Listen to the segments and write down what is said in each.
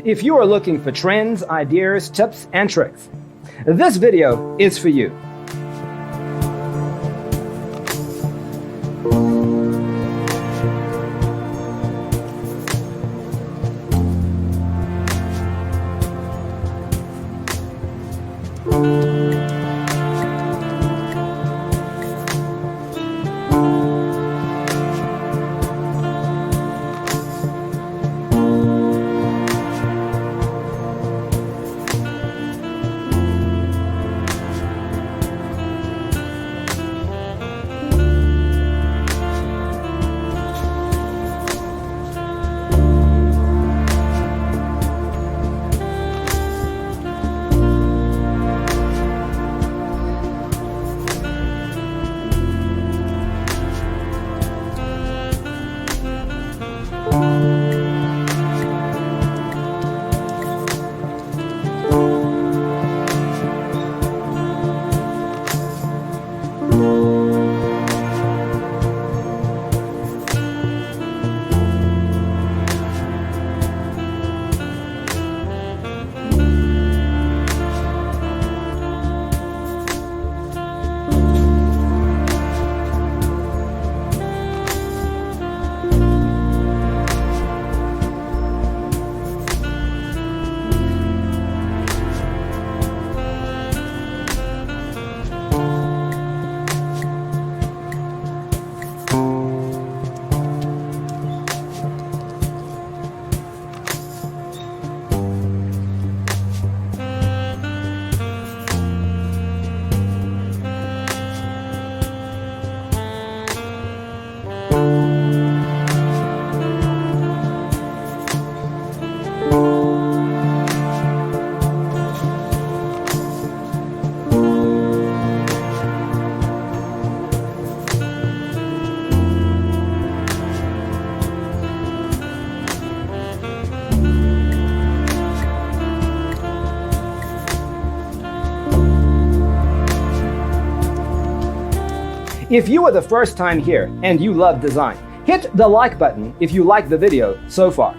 If you are looking for trends, ideas, tips, and tricks, this video is for you. If you are the first time here and you love design, hit the like button if you like the video so far.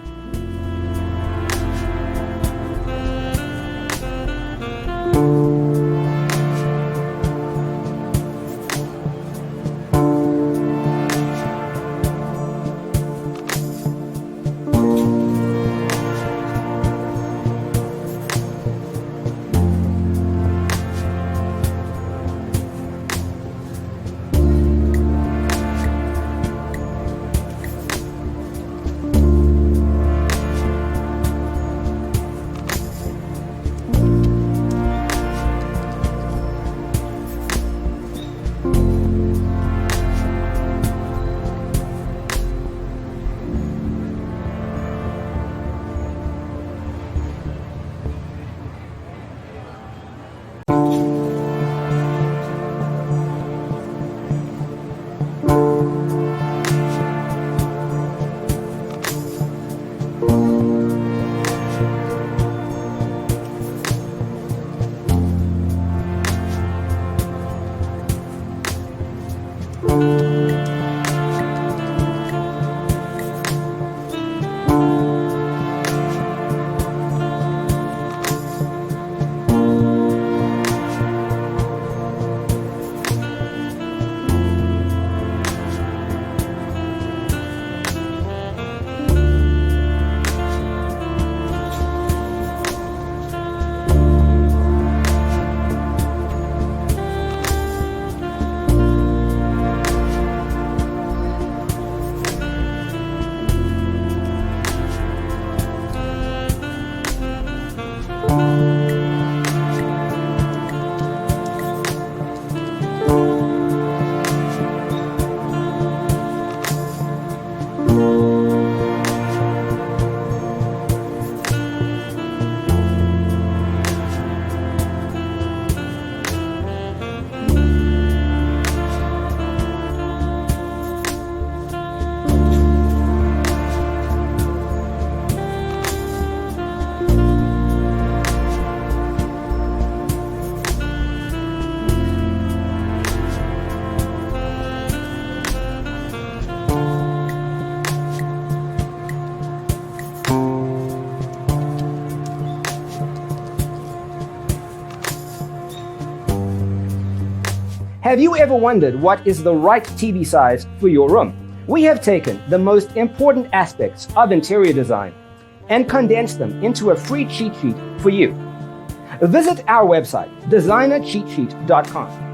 Have you ever wondered what is the right TV size for your room? We have taken the most important aspects of interior design and condensed them into a free cheat sheet for you. Visit our website, designercheatsheet.com.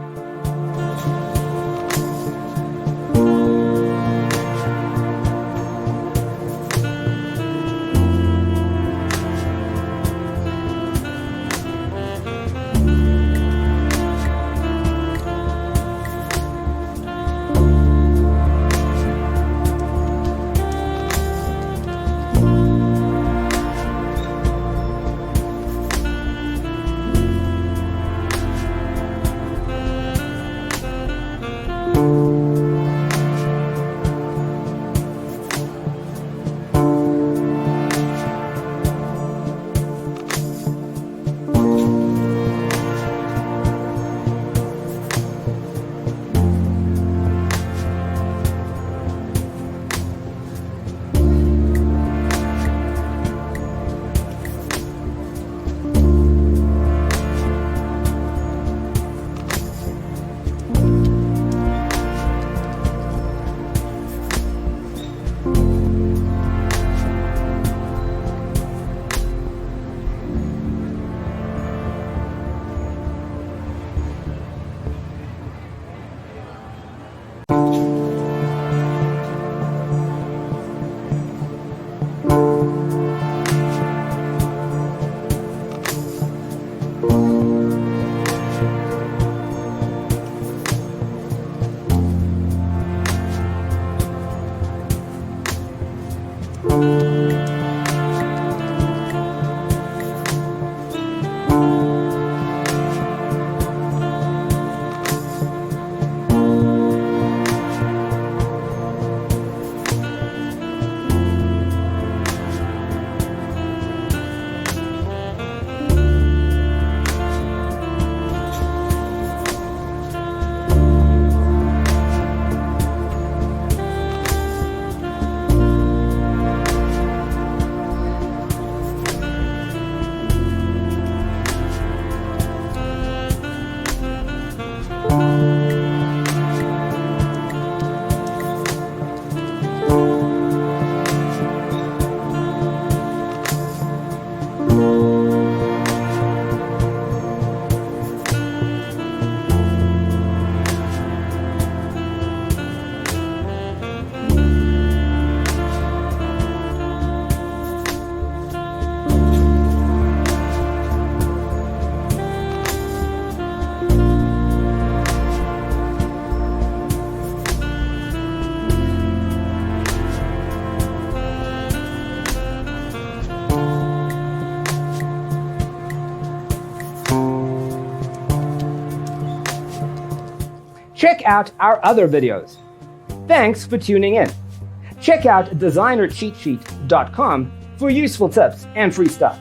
Check out our other videos. Thanks for tuning in. Check out designercheatsheet.com for useful tips and free stuff.